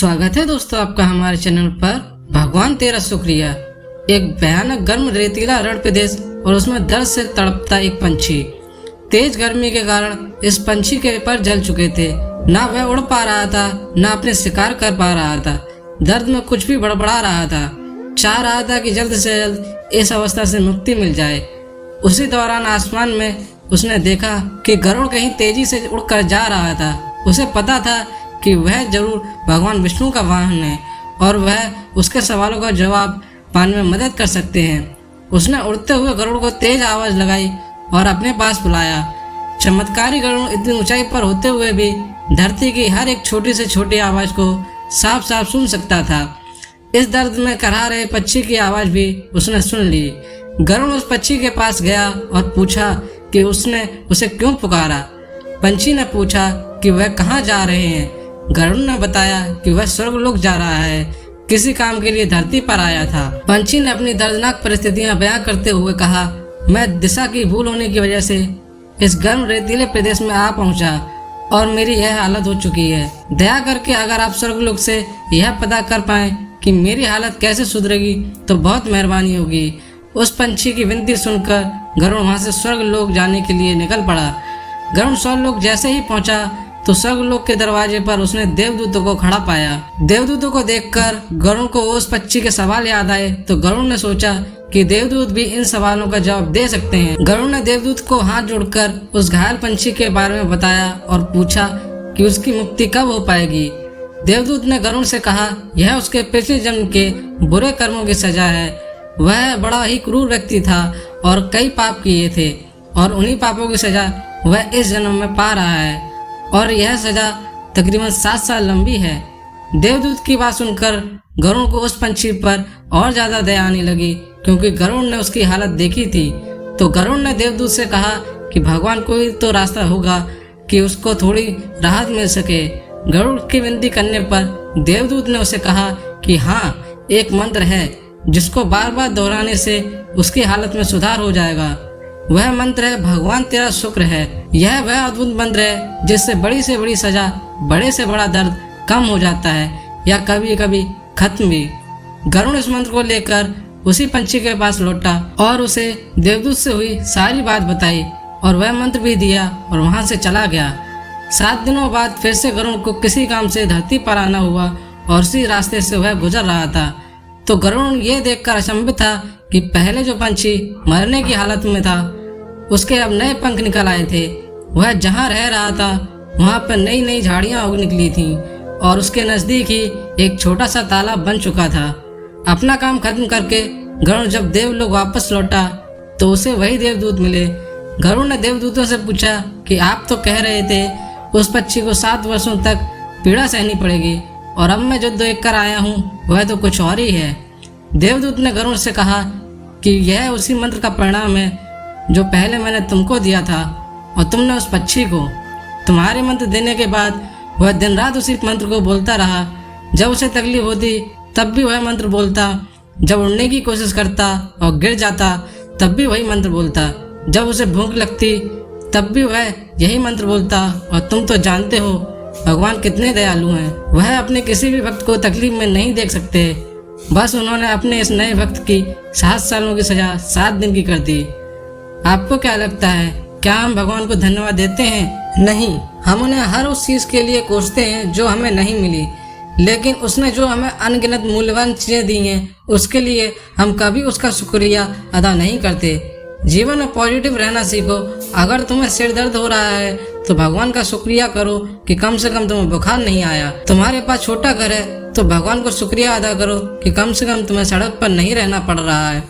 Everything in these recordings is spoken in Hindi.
स्वागत है दोस्तों आपका हमारे चैनल पर। भगवान तेरा शुक्रिया। एक भयानक गर्म रेतीला रण प्रदेश और उसमें दर्द से तड़पता एक पंछी। तेज गर्मी के कारण इस पंछी के पर जल चुके थे। ना वह उड़ पा रहा था, ना अपने शिकार कर पा रहा था। दर्द में कुछ भी बड़बड़ा रहा था। चाह रहा था कि जल्द से जल्द इस अवस्था से मुक्ति मिल जाए। उसी दौरान आसमान में उसने देखा कि गरुड़ कहीं तेजी से उड़कर जा रहा था। उसे पता था कि वह जरूर भगवान विष्णु का वाहन है और वह उसके सवालों का जवाब पाने में मदद कर सकते हैं। उसने उड़ते हुए गरुड़ को तेज आवाज लगाई और अपने पास बुलाया। चमत्कारी गरुड़ इतनी ऊंचाई पर होते हुए भी धरती की हर एक छोटी से छोटी आवाज को साफ साफ सुन सकता था। इस दर्द में करहा रहे पक्षी की आवाज भी उसने सुन ली। गरुड़ उस पक्षी के पास गया और पूछा कि उसने उसे क्यों पुकारा। पंछी ने पूछा कि वह कहाँ जा रहे हैं। गरुड़ ने बताया कि वह स्वर्गलोक जा रहा है, किसी काम के लिए धरती पर आया था। पंछी ने अपनी दर्दनाक परिस्थितियां बयां करते हुए कहा, मैं दिशा की भूल होने की वजह से इस गर्म रेतीले प्रदेश में आ पहुंचा और मेरी यह हालत हो चुकी है। दया करके अगर आप स्वर्गलोक से यह पता कर पाए कि मेरी हालत कैसे सुधरेगी तो बहुत मेहरबानी होगी। उस पंछी की विनती सुनकर गरुड़ वहां से स्वर्गलोक जाने के लिए निकल पड़ा। गरुड़ स्वर्गलोक जैसे ही पहुंचा तो स्वर्गलोक के दरवाजे पर उसने देवदूतों को खड़ा पाया। देवदूतों को देखकर गरुड़ को उस पक्षी के सवाल याद आए तो गरुड़ ने सोचा कि देवदूत भी इन सवालों का जवाब दे सकते हैं। गरुड़ ने देवदूत को हाथ जोड़कर उस घायल पंछी के बारे में बताया और पूछा कि उसकी मुक्ति कब हो पाएगी। देवदूत ने गरुड़ से कहा, यह उसके पिछले जन्म के बुरे कर्मों की सजा है। वह बड़ा ही क्रूर व्यक्ति था और कई पाप किए थे और उन्हीं पापों की सजा वह इस जन्म में पा रहा है और यह सजा तकरीबन 7 साल लंबी है। देवदूत की बात सुनकर गरुड़ को उस पंछी पर और ज्यादा दया आने लगी, क्योंकि गरुड़ ने उसकी हालत देखी थी। तो गरुड़ ने देवदूत से कहा कि भगवान कोई तो रास्ता होगा कि उसको थोड़ी राहत मिल सके। गरुड़ की विनती करने पर देवदूत ने उसे कहा कि हाँ, एक मंत्र है जिसको बार बार दोहराने से उसकी हालत में सुधार हो जाएगा। वह मंत्र है, भगवान तेरा शुक्र है। यह वह अद्भुत मंत्र है जिससे बड़ी से बड़ी सजा, बड़े से बड़ा दर्द कम हो जाता है या कभी कभी खत्म भी। गरुड़ इस मंत्र को लेकर उसी पंछी के पास लौटा और उसे देवदूत से हुई सारी बात बताई और वह मंत्र भी दिया और वहां से चला गया। 7 दिनों बाद फिर से गरुड़ को किसी काम से धरती पर आना हुआ और उसी रास्ते से वह गुजर रहा था। तो गरुड़ ये देखकर अचंभित था कि पहले जो पंछी मरने की हालत में था उसके अब नए पंख निकल आए थे। वह जहाँ रह रहा था वहाँ पर नई नई झाड़ियाँ उग निकली थीं और उसके नजदीक ही एक छोटा सा तालाब बन चुका था। अपना काम खत्म करके गरुड़ जब देवलोक वापस लौटा तो उसे वही देवदूत मिले। गरुड़ ने देवदूतों से पूछा कि आप तो कह रहे थे उस पक्षी को 7 वर्षों तक पीड़ा सहनी पड़ेगी और अब मैं जो देख कर आया हूँ वह तो कुछ और ही है। देवदूत ने गरुड़ से कहा कि यह उसी मंत्र का परिणाम है जो पहले मैंने तुमको दिया था और तुमने उस पक्षी को। तुम्हारे मंत्र देने के बाद वह दिन रात उसी मंत्र को बोलता रहा। जब उसे तकलीफ होती तब भी वह मंत्र बोलता, जब उड़ने की कोशिश करता और गिर जाता तब भी वही मंत्र बोलता, जब उसे भूख लगती तब भी वह यही मंत्र बोलता। और तुम तो जानते हो भगवान कितने दयालु हैं। वह अपने किसी भी भक्त को तकलीफ में नहीं देख सकते। बस उन्होंने अपने इस नए भक्त की 7 सालों की सजा 7 दिन की कर दी। आपको क्या लगता है, क्या हम भगवान को धन्यवाद देते हैं? नहीं, हम उन्हें हर उस चीज़ के लिए कोसते हैं जो हमें नहीं मिली, लेकिन उसने जो हमें अनगिनत मूल्यवान चीज़ें दी हैं उसके लिए हम कभी उसका शुक्रिया अदा नहीं करते। जीवन में पॉजिटिव रहना सीखो। अगर तुम्हें सिर दर्द हो रहा है तो भगवान का शुक्रिया करो कि कम से कम तुम्हें बुखार नहीं आया। तुम्हारे पास छोटा घर है तो भगवान को शुक्रिया अदा करो कि कम से कम तुम्हें सड़क पर नहीं रहना पड़ रहा है।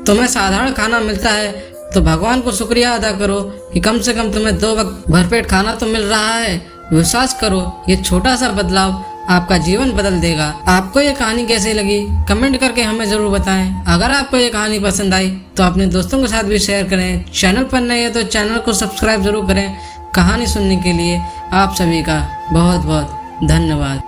तुम्हें साधारण खाना मिलता है तो भगवान को शुक्रिया अदा करो कि कम से कम तुम्हें 2 वक्त भरपेट खाना तो मिल रहा है। विश्वास करो, ये छोटा सा बदलाव आपका जीवन बदल देगा। आपको ये कहानी कैसी लगी कमेंट करके हमें जरूर बताएं। अगर आपको ये कहानी पसंद आई तो अपने दोस्तों के साथ भी शेयर करें। चैनल पर नए हैं तो चैनल को सब्सक्राइब जरूर करें। कहानी सुनने के लिए आप सभी का बहुत बहुत धन्यवाद।